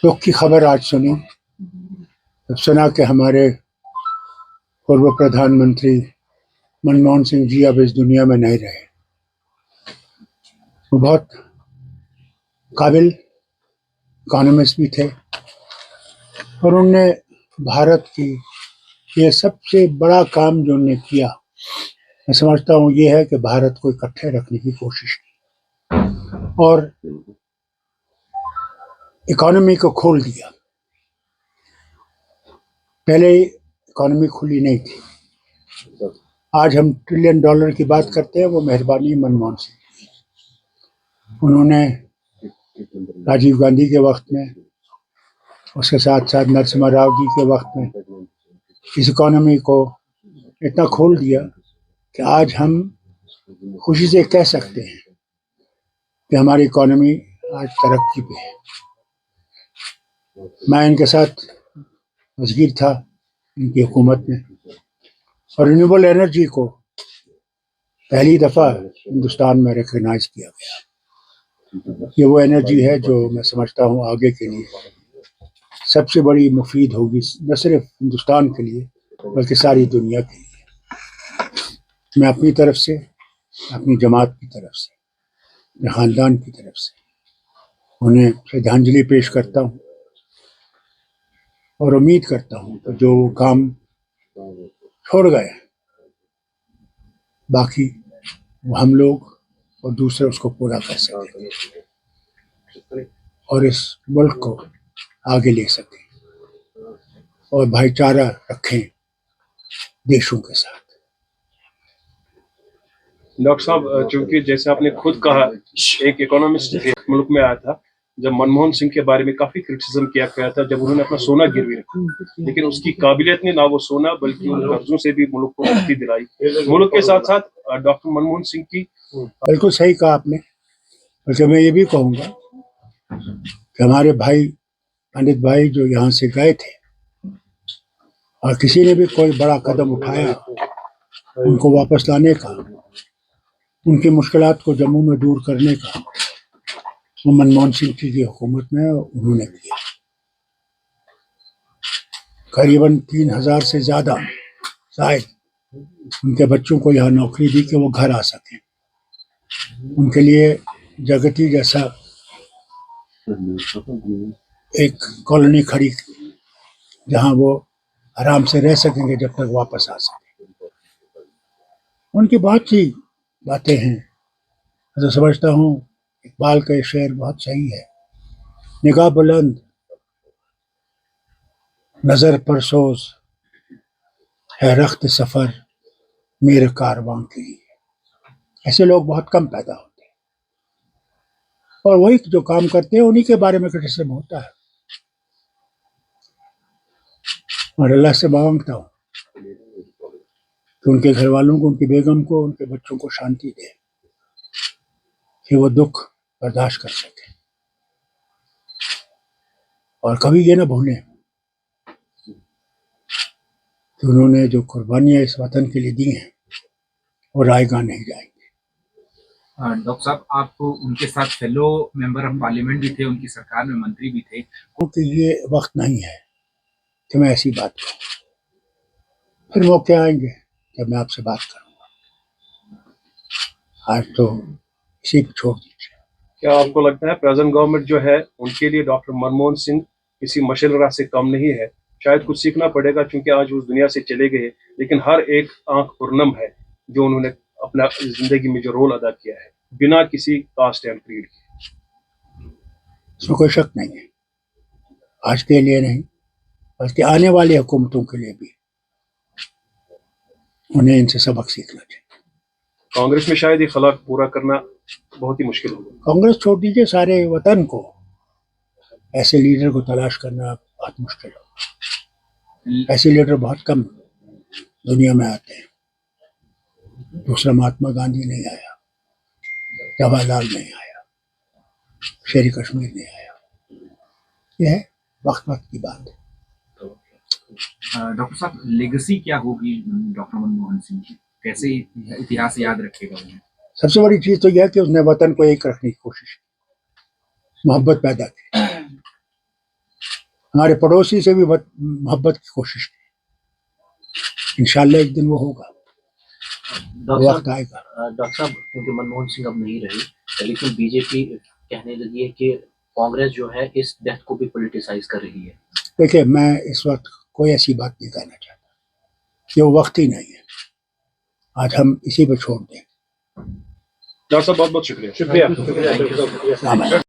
दुख की खबर आज सुनी। जब सुना कि हमारे पूर्व प्रधानमंत्री मनमोहन सिंह जी अब इस दुनिया में नहीं रहे। वो बहुत काबिल इकोनॉमिस्ट भी थे और उनने भारत की ये सबसे बड़ा काम जो उन्होंने किया, मैं समझता हूँ ये है कि भारत को इकट्ठे रखने की कोशिश की और इकोनॉमी को खोल दिया। पहले इकोनॉमी खुली नहीं थी। आज हम $1 ट्रिलियन की बात करते हैं, वो मेहरबानी मनमोहन सिंह। उन्होंने राजीव गांधी के वक्त में, उसके साथ साथ नरसिम्हा राव जी के वक्त में इस इकोनॉमी को इतना खोल दिया कि आज हम खुशी से कह सकते हैं कि हमारी इकोनॉमी आज तरक्की पे है। मैं इनके साथ वज़ीर था इनकी हुकूमत में और रिन्यूएबल एनर्जी को पहली दफ़ा हिंदुस्तान में रिकग्नाइज किया गया। ये वो एनर्जी है जो मैं समझता हूँ आगे के लिए सबसे बड़ी मुफीद होगी, न सिर्फ हिंदुस्तान के लिए बल्कि सारी दुनिया के लिए। मैं अपनी तरफ से, अपनी जमात की तरफ से, अपने ख़ानदान की तरफ से उन्हें श्रद्धांजलि पेश करता हूँ और उम्मीद करता हूँ कि जो काम छोड़ गए बाकी वो हम लोग और दूसरे उसको पूरा कर सकें और इस मुल्क को आगे ले सकें और भाईचारा रखें देशों के साथ। डॉक्टर साहब, चूंकि जैसे आपने खुद कहा, एक इकोनॉमिस्ट थे, मुल्क में आया था जब मनमोहन सिंह के बारे में काफी क्रिटिसिज्म किया गया था जब उन्होंने अपना सोना गिरवी रखा, लेकिन उसकी काबिलियत ने ना वो सोना बल्कि उन कर्जों से भी मुल्क को मुक्ति दिलाई। मुल्क के साथ साथ डॉक्टर मनमोहन सिंह की बिल्कुल सही कहा आपने। बल्कि मैं ये भी कहूँगा कि हमारे भाई पंडित भाई जो यहाँ से गए थे और किसी ने भी कोई बड़ा कदम उठाया उनको वापस लाने का, उनकी मुश्किलात को जम्मू में दूर करने का, वो मनमोहन सिंह की हुकूमत में उन्होंने किया। करीबन 3,000 से ज़्यादा शायद उनके बच्चों को यहाँ नौकरी दी कि वो घर आ सकें। उनके लिए जगती जैसा एक कॉलोनी खड़ी जहाँ वो आराम से रह सकेंगे जब तक वापस आ सकें। उनकी बहुत सी बातें हैं। मैं तो समझता हूँ इकबाल का शेर बहुत सही है, निगाह बुलंद नज़र परसोज है रख्त सफ़र मेरे कारवां के लिए। ऐसे लोग बहुत कम पैदा होते हैं और वही जो काम करते हैं उन्हीं के बारे में क्रिटिसिज्म होता है। और अल्लाह से मांगता हूँ कि उनके घर वालों को, उनकी बेगम को, उनके बच्चों को शांति दे कि वो दुख बर्दाश्त कर सके और कभी ये ना भूलें कि उन्होंने जो कुर्बानियाँ इस वतन के लिए दी हैं वो रायगा नहीं जाएंगी। डॉक्टर साहब, आप उनके साथ फेलो मेंबर ऑफ पार्लियामेंट भी थे, उनकी सरकार में मंत्री भी थे। क्योंकि ये वक्त नहीं है कि मैं ऐसी बात कहूँ। फिर मौके आएंगे जब मैं आपसे बात करूँगा। आज तो इसी पे छोड़ दीजिए। क्या आपको लगता है प्रेजेंट गवर्नमेंट जो है उनके लिए डॉक्टर मनमोहन सिंह किसी मशल राह से कम नहीं है? शायद कुछ सीखना पड़ेगा क्योंकि आज उस दुनिया से चले गए, लेकिन हर एक आंख पुरनम है जो उन्होंने अपना जिंदगी में जो रोल अदा किया है बिना किसी कास्ट एंड क्रीड के। इसमें कोई शक नहीं है। आज के लिए नहीं बल्कि आने वाली हुकूमतों के लिए भी उन्हें इनसे सबक सीखना चाहिए। कांग्रेस में शायद ये खलाक पूरा करना बहुत ही मुश्किल होगा। कांग्रेस छोड़ दीजिए, सारे वतन को ऐसे लीडर को तलाश करना बहुत मुश्किल होगा। ऐसे लीडर बहुत कम दुनिया में आते हैं। दूसरा महात्मा गांधी नहीं आया, जवाहरलाल नहीं आया, शेर कश्मीर नहीं आया। यह है वक्त वक्त की बात है। डॉक्टर साहब, लेगेसी क्या होगी डॉक्टर मनमोहन सिंह की? कैसे इतिहास याद रखेगा उन्हें? सबसे बड़ी चीज तो यह है कि उसने वतन को एक रखने की कोशिश की, मोहब्बत पैदा की। ہمارے پڑوسی سے بھی محبت کی کوشش کی. انشاءاللہ ایک دن وہ ہوگا, وقت آئے گا. ڈاکٹر صاحب کیونکہ منموہن سنگھ اب نہیں رہے لیکن بی جے پی کہنے لگی ہے کہ کانگریس جو ہے اس ڈیتھ کو بھی پولیٹیسائز کر رہی ہے. دیکھیں میں اس وقت کوئی ایسی بات نہیں کہنا چاہتا, یہ وقت ہی نہیں ہے. آج ہم اسی پہ چھوڑ دیں. ڈاکٹر صاحب بہت بہت شکریہ. السلام علیکم.